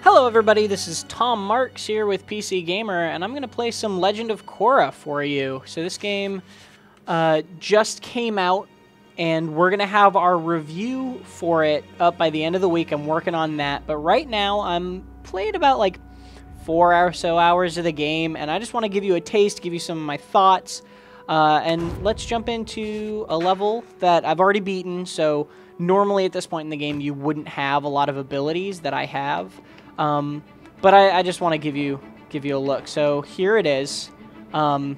Hello everybody, this is Tom Marks here with PC Gamer, and I'm going to play some Legend of Korra for you. So this game just came out, and we're going to have our review for it up by the end of the week. I'm working on that, but right now I'm played about like 4 or so hours of the game, and I just want to give you a taste, give you some of my thoughts, and let's jump into a level that I've already beaten. So normally at this point in the game you wouldn't have a lot of abilities that I have. But I just want to give you a look. So here it is. The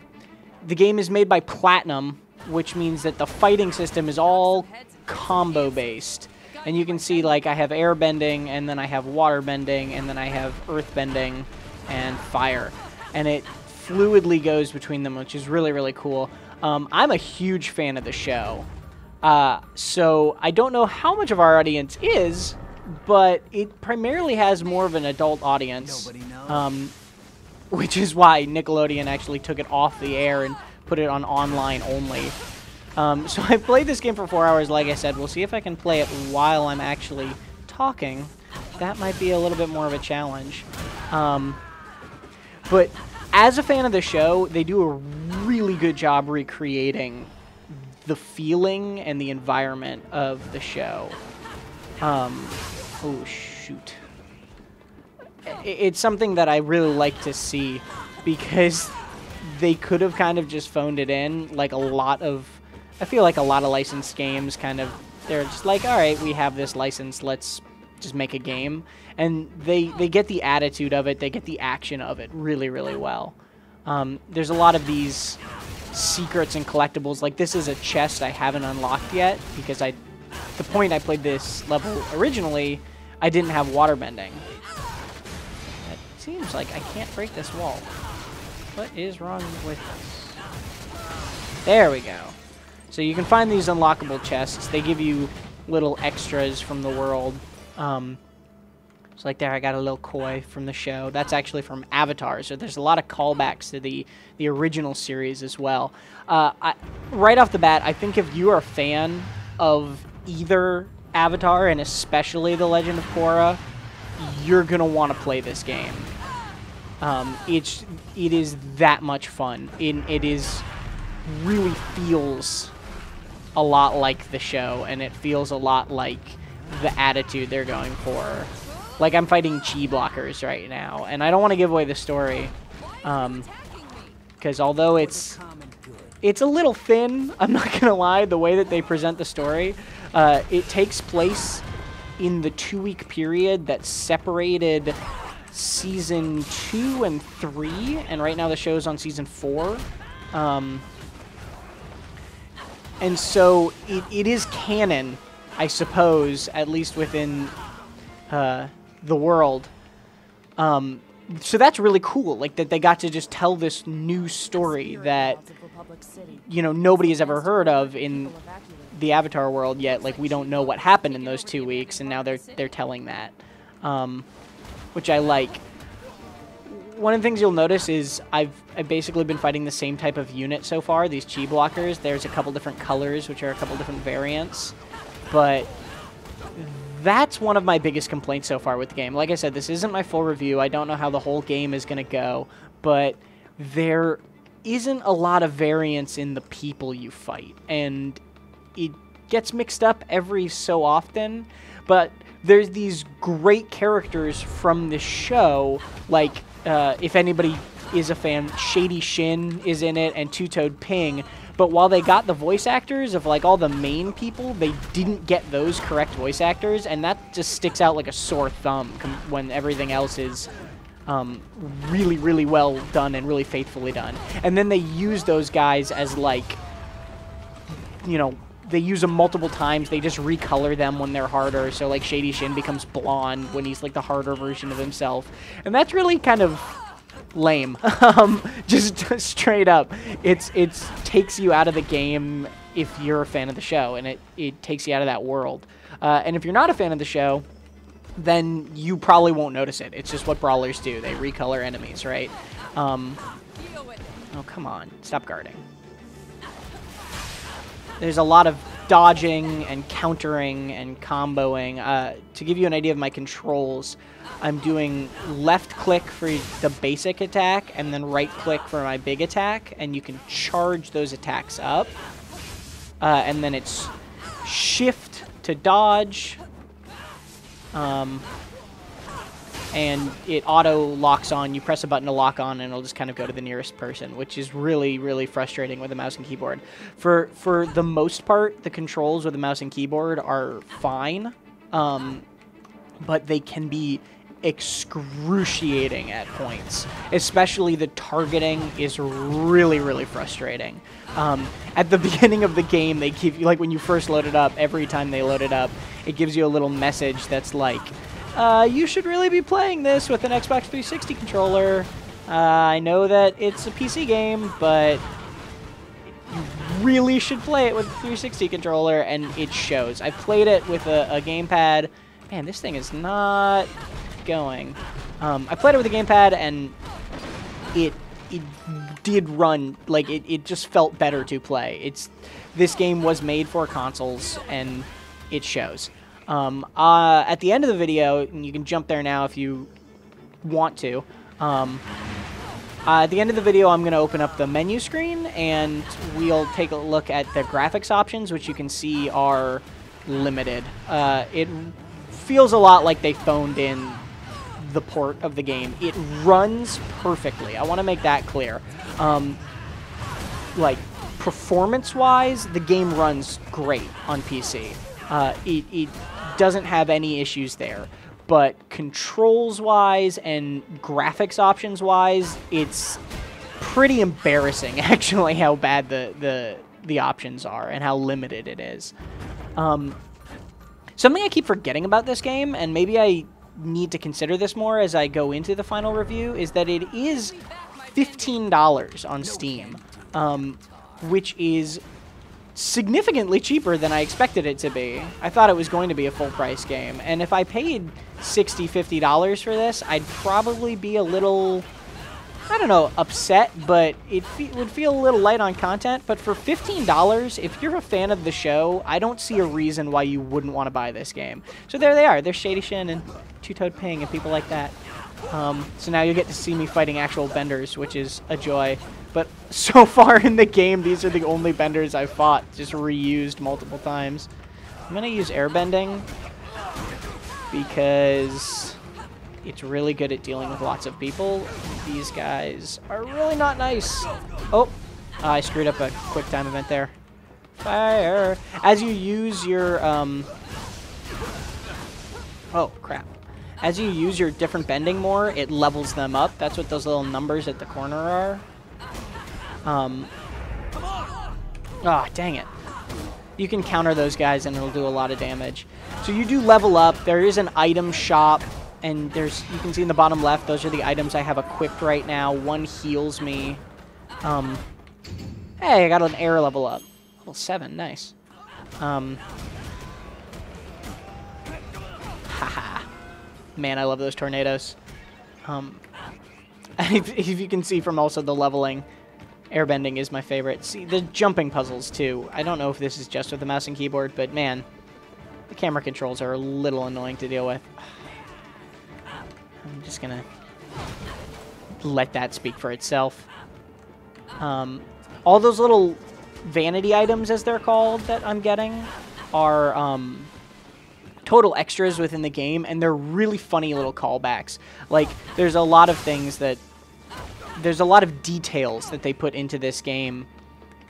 game is made by Platinum, which means that the fighting system is all combo based. And you can see, like, I have air bending, and then I have water bending, and then I have earth bending and fire. And it fluidly goes between them, which is really, really cool. I'm a huge fan of the show. So I don't know how much of our audience is, but it primarily has more of an adult audience, which is why Nickelodeon actually took it off the air and put it on online only. So I played this game for 4 hours, like I said. We'll see if I can play it while I'm actually talking. That might be a little bit more of a challenge. But as a fan of the show, they do a really good job recreating the feeling and the environment of the show. Oh, shoot. It's something that I really like to see, because they could have kind of just phoned it in, like I feel like a lot of licensed games they're just like, alright, we have this license, let's just make a game. And they get the attitude of it, they get the action of it really, really well. There's a lot of these secrets and collectibles. Like, this is a chest I haven't unlocked yet, because the point I played this level originally, I didn't have water bending. It seems like I can't break this wall. What is wrong with this? There we go. So you can find these unlockable chests. They give you little extras from the world. So like there, I got a little koi from the show. That's actually from Avatar, so there's a lot of callbacks to the original series as well. Right off the bat, I think if you are a fan of either Avatar, and especially The Legend of Korra, you're going to want to play this game. It is that much fun. It really feels a lot like the show, and it feels a lot like the attitude they're going for. Like, I'm fighting chi blockers right now, and I don't want to give away the story, because although it's a little thin, I'm not going to lie, the way that they present the story. It takes place in the 2-week period that separated Season 2 and 3, and right now the show's on Season 4. And so it is canon, I suppose, at least within the world. So that's really cool, like, that they got to just tell this new story that, you know, nobody has ever heard of in the Avatar world yet. Like, we don't know what happened in those 2 weeks, and now they're telling that, which I like. One of the things you'll notice is I've basically been fighting the same type of unit so far, these chi blockers. There's a couple different colors, which are a couple different variants, but that's one of my biggest complaints so far with the game. Like I said, this isn't my full review. I don't know how the whole game is going to go, but there isn't a lot of variance in the people you fight, and it gets mixed up every so often. But there's these great characters from the show, like, if anybody is a fan, Shady Shin is in it, and Two-Toed Ping. But while they got the voice actors of, like, all the main people, they didn't get those correct voice actors, and that just sticks out like a sore thumb when everything else is really, really well done and really faithfully done. And then they use those guys as, like, you know, they use them multiple times. They just recolor them when they're harder. So, like, Shady Shin becomes blonde when he's, like, the harder version of himself. And that's really kind of lame. Just straight up. It takes you out of the game if you're a fan of the show, and it takes you out of that world. And if you're not a fan of the show, then you probably won't notice it. It's just what brawlers do. They recolor enemies, right? Oh, come on. Stop guarding. There's a lot of dodging and countering and comboing. To give you an idea of my controls, I'm doing left click for the basic attack and then right click for my big attack, and you can charge those attacks up. And then it's shift to dodge. And it auto locks on. You press a button to lock on, and it'll just kind of go to the nearest person, which is really, really frustrating with a mouse and keyboard. For the most part, the controls with a mouse and keyboard are fine, but they can be excruciating at points. Especially the targeting is really, really frustrating. At the beginning of the game, they give you, like when you first load it up, every time they load it up, it gives you a little message that's like, you should really be playing this with an Xbox 360 controller. I know that it's a PC game, but you really should play it with a 360 controller, and it shows. I played it with a gamepad. Man, this thing is not going. I played it with a gamepad, and it did run, like, it just felt better to play. This game was made for consoles, and it shows. At the end of the video, and you can jump there now if you want to, at the end of the video, I'm going to open up the menu screen, and we'll take a look at the graphics options, which you can see are limited. It feels a lot like they phoned in the port of the game. It runs perfectly. I want to make that clear. Like, performance-wise, the game runs great on PC. It doesn't have any issues there. But controls-wise and graphics options-wise, it's pretty embarrassing, actually, how bad the options are and how limited it is. Something I keep forgetting about this game, and maybe I need to consider this more as I go into the final review, is that it is $15 on Steam, which is significantly cheaper than I expected it to be. I thought it was going to be a full-price game, and if I paid $60, $50 for this, I'd probably be a little, I don't know, upset, but it would feel a little light on content. But for $15, if you're a fan of the show, I don't see a reason why you wouldn't want to buy this game. So there they are. There's Shady Shin and Two-Toed Ping and people like that. So now you get to see me fighting actual benders, which is a joy. But so far in the game, these are the only benders I've fought, just reused multiple times. I'm going to use airbending because it's really good at dealing with lots of people. These guys are really not nice. Oh, I screwed up a quick time event there. Fire. As you use your, oh, crap. As you use your different bending more, it levels them up. That's what those little numbers at the corner are. Oh, dang it. You can counter those guys and it'll do a lot of damage. So you do level up. There is an item shop, and there's, you can see in the bottom left, those are the items I have equipped right now. One heals me. Hey, I got an air level up. Level 7, nice. Haha. Man, I love those tornadoes. If you can see from also the leveling, airbending is my favorite. See, the jumping puzzles, too. I don't know if this is just with the mouse and keyboard, but man, the camera controls are a little annoying to deal with. I'm just gonna let that speak for itself. All those little vanity items, as they're called, that I'm getting are total extras within the game, and they're really funny little callbacks. Like, there's a lot of things that... There's a lot of details that they put into this game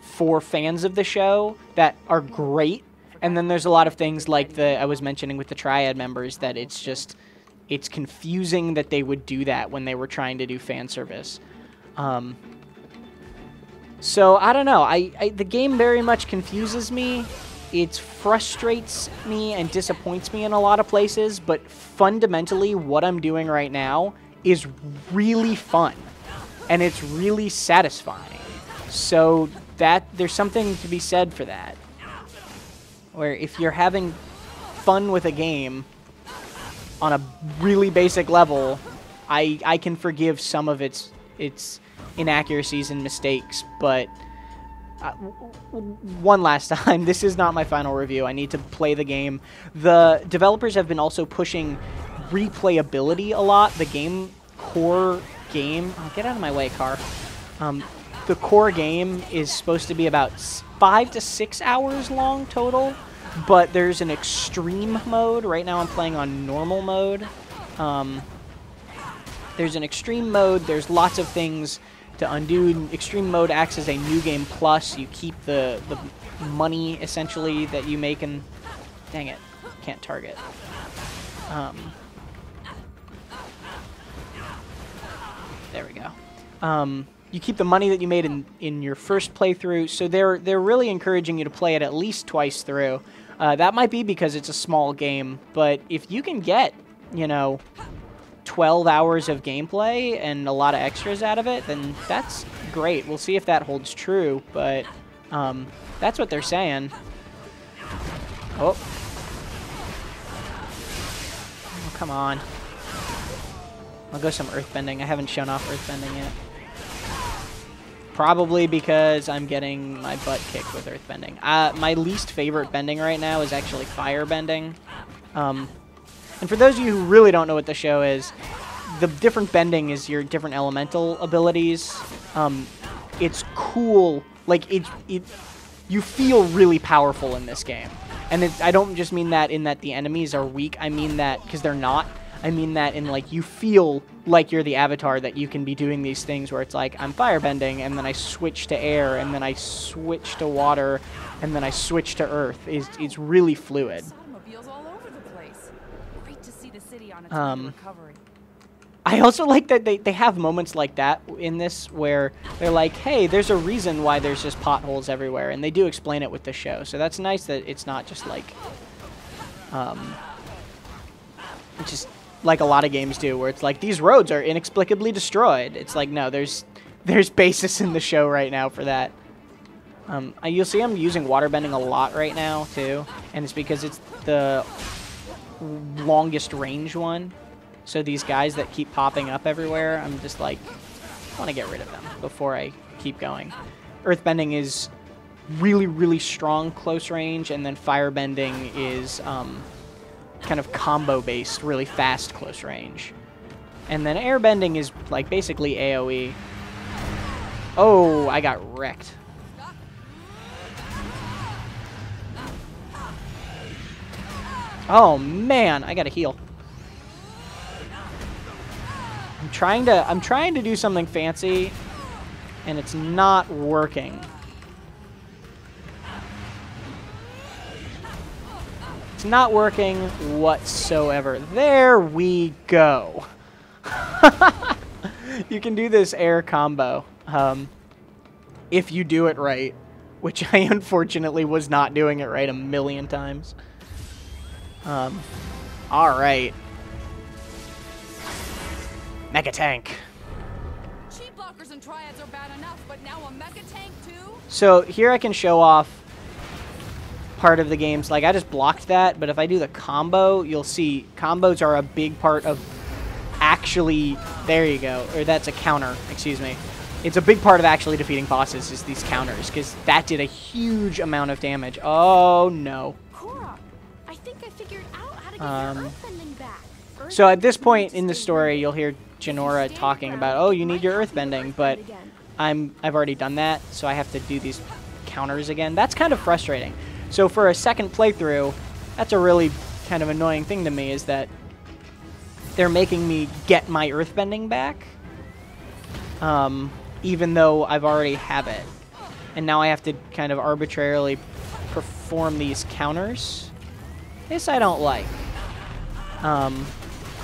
for fans of the show that are great, and then there's a lot of things like I was mentioning with the Triad members that it's just... It's confusing that they would do that when they were trying to do fan service. So, I don't know. The game very much confuses me. It frustrates me and disappoints me in a lot of places, but fundamentally, what I'm doing right now is really fun, and it's really satisfying. So, there's something to be said for that. Where if you're having fun with a game on a really basic level, I can forgive some of its inaccuracies and mistakes, but one last time, this is not my final review. I need to play the game. The developers have been also pushing replayability a lot. The core game... Oh, get out of my way, car. The core game is supposed to be about 5 to 6 hours long total, but there's an extreme mode. Right now I'm playing on normal mode. There's an extreme mode. There's lots of things to undo. Extreme mode acts as a new game plus. You keep the money, essentially, that you make in... Dang it. Can't target. There we go. You keep the money that you made in your first playthrough, so they're really encouraging you to play it at least twice through. That might be because it's a small game, but if you can get, 12 hours of gameplay and a lot of extras out of it, then that's great. We'll see if that holds true, but that's what they're saying. Oh, come on. I'll go some earthbending. I haven't shown off earthbending yet. Probably because I'm getting my butt kicked with earthbending. My least favorite bending right now is actually firebending. And for those of you who really don't know what the show is, the different bending is your different elemental abilities. It's cool. Like, you feel really powerful in this game. And I don't just mean that in that the enemies are weak. I mean that because they're not. I mean that in, like, you feel like you're the Avatar, that you can be doing these things where it's like, I'm firebending, and then I switch to air, and then I switch to water, and then I switch to earth. It's really fluid. I also like that they have moments like that in this where they're like, hey, there's a reason why there's just potholes everywhere, and they do explain it with the show. So that's nice that it's not just like, just like a lot of games do, where it's like, these roads are inexplicably destroyed. It's like, no, there's basis in the show right now for that. You'll see I'm using waterbending a lot right now, too, and it's because it's the longest range one. So these guys that keep popping up everywhere, I'm just like, I want to get rid of them before I keep going. Earthbending is really, really strong close range, and then firebending is kind of combo-based, really fast close range. And then airbending is like basically AoE. Oh, I got wrecked. Oh man, I gotta heal. I'm trying to do something fancy, and it's not working. It's not working whatsoever. There we go. You can do this air combo if you do it right, which I unfortunately was not doing it right a million times. All right. Mega tank. Cheap blockers and triads are bad enough, but now a mega tank too? So here I can show off part of the games. Like, I just blocked that, but if I do the combo, you'll see combos are a big part of actually... There you go. Or that's a counter, excuse me. It's a big part of actually defeating bosses is these counters, because that did a huge amount of damage. Oh, no. Korra, I think I figured out how to get your earthbending back. So at this point in the story, you'll hear Jinora talking about, oh, you need your earthbending, but I've already done that, so I have to do these counters again. That's kind of frustrating. So for a second playthrough, that's a really kind of annoying thing to me, is that they're making me get my earthbending back, even though I've already have it. And now I have to kind of arbitrarily perform these counters. This I don't like.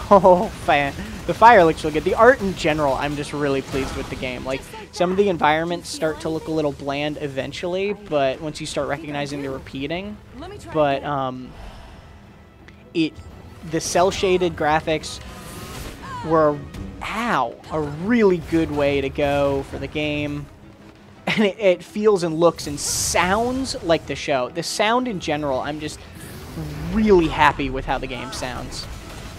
Oh, the fire looks really good. The art in general, I'm just really pleased with the game. Like, some of the environments start to look a little bland eventually, but once you start recognizing the repeating. But the cel-shaded graphics were, a really good way to go for the game. And it feels and looks and sounds like the show. The sound in general, I'm just really happy with how the game sounds.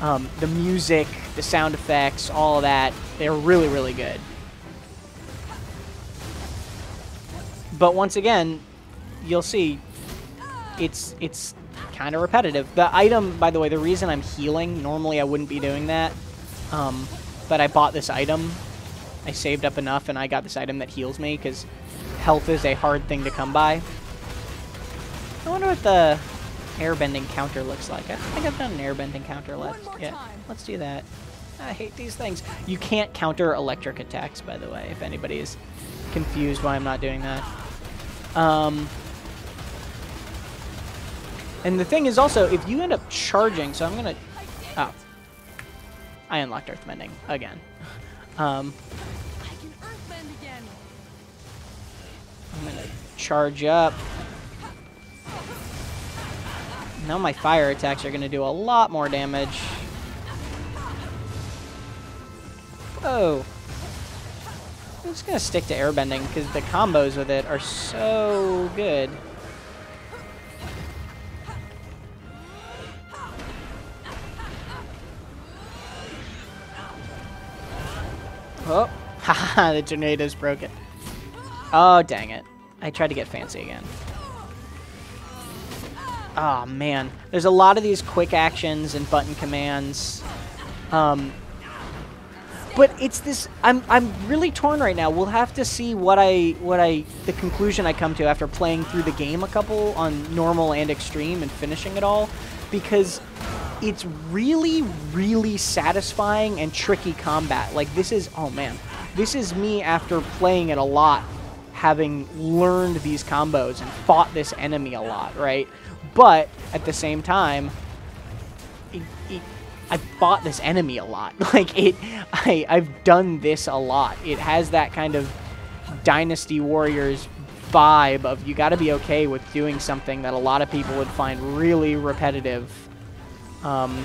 The music, the sound effects, all of that, they're really, really good. But once again, you'll see it's kind of repetitive. The item, by the way, the reason I'm healing, normally I wouldn't be doing that, but I bought this item. I saved up enough and I got this item that heals me because health is a hard thing to come by. I wonder what the airbending counter looks like. I think I've done an airbending counter. Let's do that. I hate these things. You can't counter electric attacks, by the way, if anybody is confused why I'm not doing that. And the thing is also, if you end up charging, so I'm going to... Oh. I unlocked Earthbending again. I can earthbend again. I'm going to charge up. Now my fire attacks are going to do a lot more damage. Whoa. I'm just going to stick to airbending because the combos with it are so good. Oh, haha, the tornado's broken. Oh, dang it. I tried to get fancy again. Oh, man. There's a lot of these quick actions and button commands. But it's this... I'm really torn right now. We'll have to see the conclusion I come to after playing through the game a couple on normal and extreme and finishing it all. Because it's really, really satisfying and tricky combat. Like, this is... Oh, man. This is me after playing it a lot, having learned these combos and fought this enemy a lot, right? But, at the same time, I fought this enemy a lot. Like, I've done this a lot. It has that kind of Dynasty Warriors vibe of you got to be okay with doing something that a lot of people would find really repetitive. And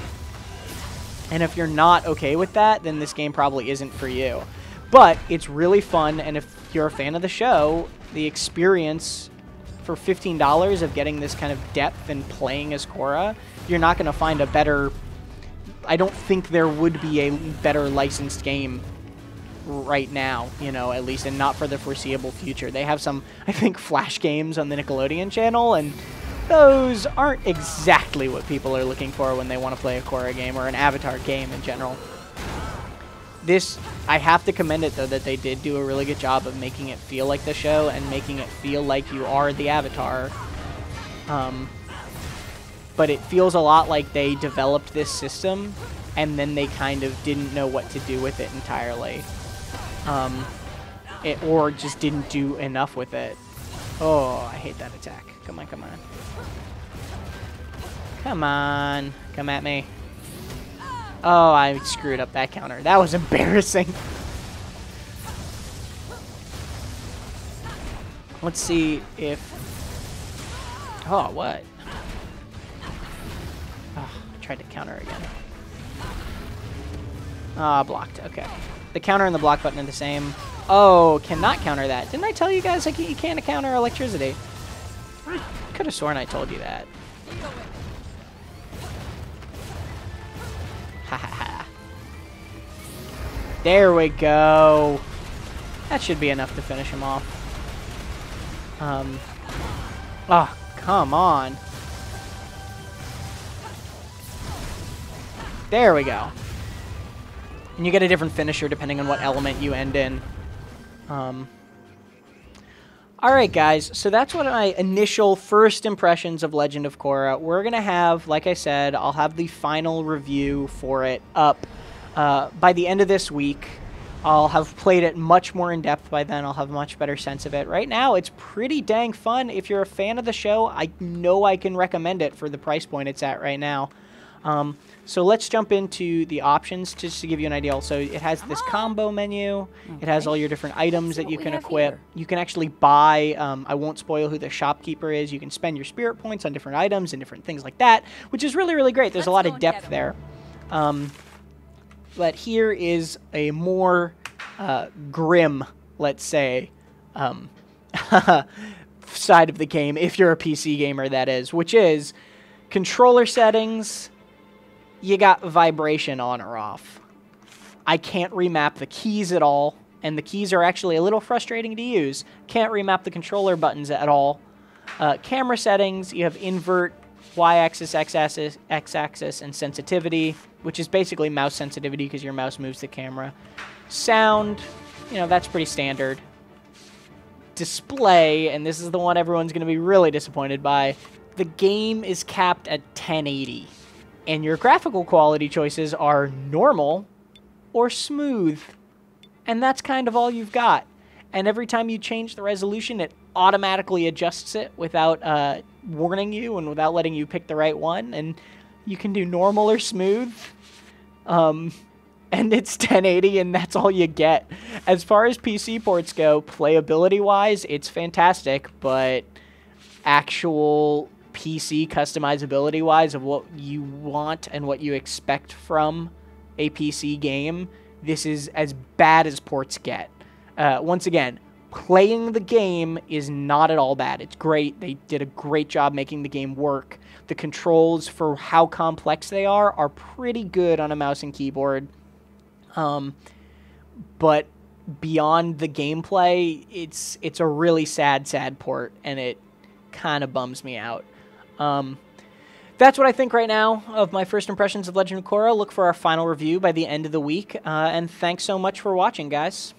if you're not okay with that, then this game probably isn't for you. But it's really fun, and if you're a fan of the show, the experience for $15 of getting this kind of depth and playing as Korra, you're not going to find a better... I don't think there would be a better licensed game right now, you know, at least, and not for the foreseeable future. They have some, I think, Flash games on the Nickelodeon channel, and those aren't exactly what people are looking for when they want to play a Korra game or an Avatar game in general. This, I have to commend it, though, that they did do a really good job of making it feel like the show and making it feel like you are the Avatar. But it feels a lot like they developed this system and then they kind of didn't know what to do with it entirely. Or just didn't do enough with it. Oh, I hate that attack. Come on, come on. Come on. Come at me. Oh, I screwed up that counter. That was embarrassing. Let's see if... Oh, what? Oh, I tried to counter again. Ah, blocked. Okay. The counter and the block button are the same. Oh, cannot counter that. Didn't I tell you guys like you can't counter electricity? I could have sworn I told you that. Ha ha ha. There we go. That should be enough to finish him off. Oh, come on. There we go. And you get a different finisher depending on what element you end in. Alright guys, so that's what my initial first impressions of Legend of Korra. We're going to have, like I said, I'll have the final review for it up by the end of this week. I'll have played it much more in depth by then. I'll have a much better sense of it. Right now, it's pretty dang fun. If you're a fan of the show, I know I can recommend it for the price point it's at right now. So let's jump into the options just to give you an idea. Also, it has this combo menu. It has all your different items that you can equip. You can actually buy, I won't spoil who the shopkeeper is. You can spend your spirit points on different items and different things like that, which is really, really great. There's a lot of depth there. But here is a more grim, let's say, side of the game, if you're a PC gamer, that is, which is controller settings. You got vibration on or off. I can't remap the keys at all. and the keys are actually a little frustrating to use. Can't remap the controller buttons at all. Camera settings, you have invert, y-axis, x-axis, and sensitivity, which is basically mouse sensitivity because your mouse moves the camera. Sound, you know, that's pretty standard. Display, and this is the one everyone's going to be really disappointed by, the game is capped at 1080, and your graphical quality choices are normal or smooth, and that's kind of all you've got. And every time you change the resolution, it automatically adjusts it without warning you and without letting you pick the right one, and you can do normal or smooth, and it's 1080, and that's all you get. As far as PC ports go, playability-wise, it's fantastic, but actual PC customizability-wise of what you want and what you expect from a PC game, this is as bad as ports get. Once again, playing the game is not at all bad. It's great. They did a great job making the game work. The controls, for how complex they are pretty good on a mouse and keyboard. But beyond the gameplay, it's a really sad port, and it kind of bums me out. That's what I think right now of my first impressions of Legend of Korra. Look for our final review by the end of the week, and thanks so much for watching, guys.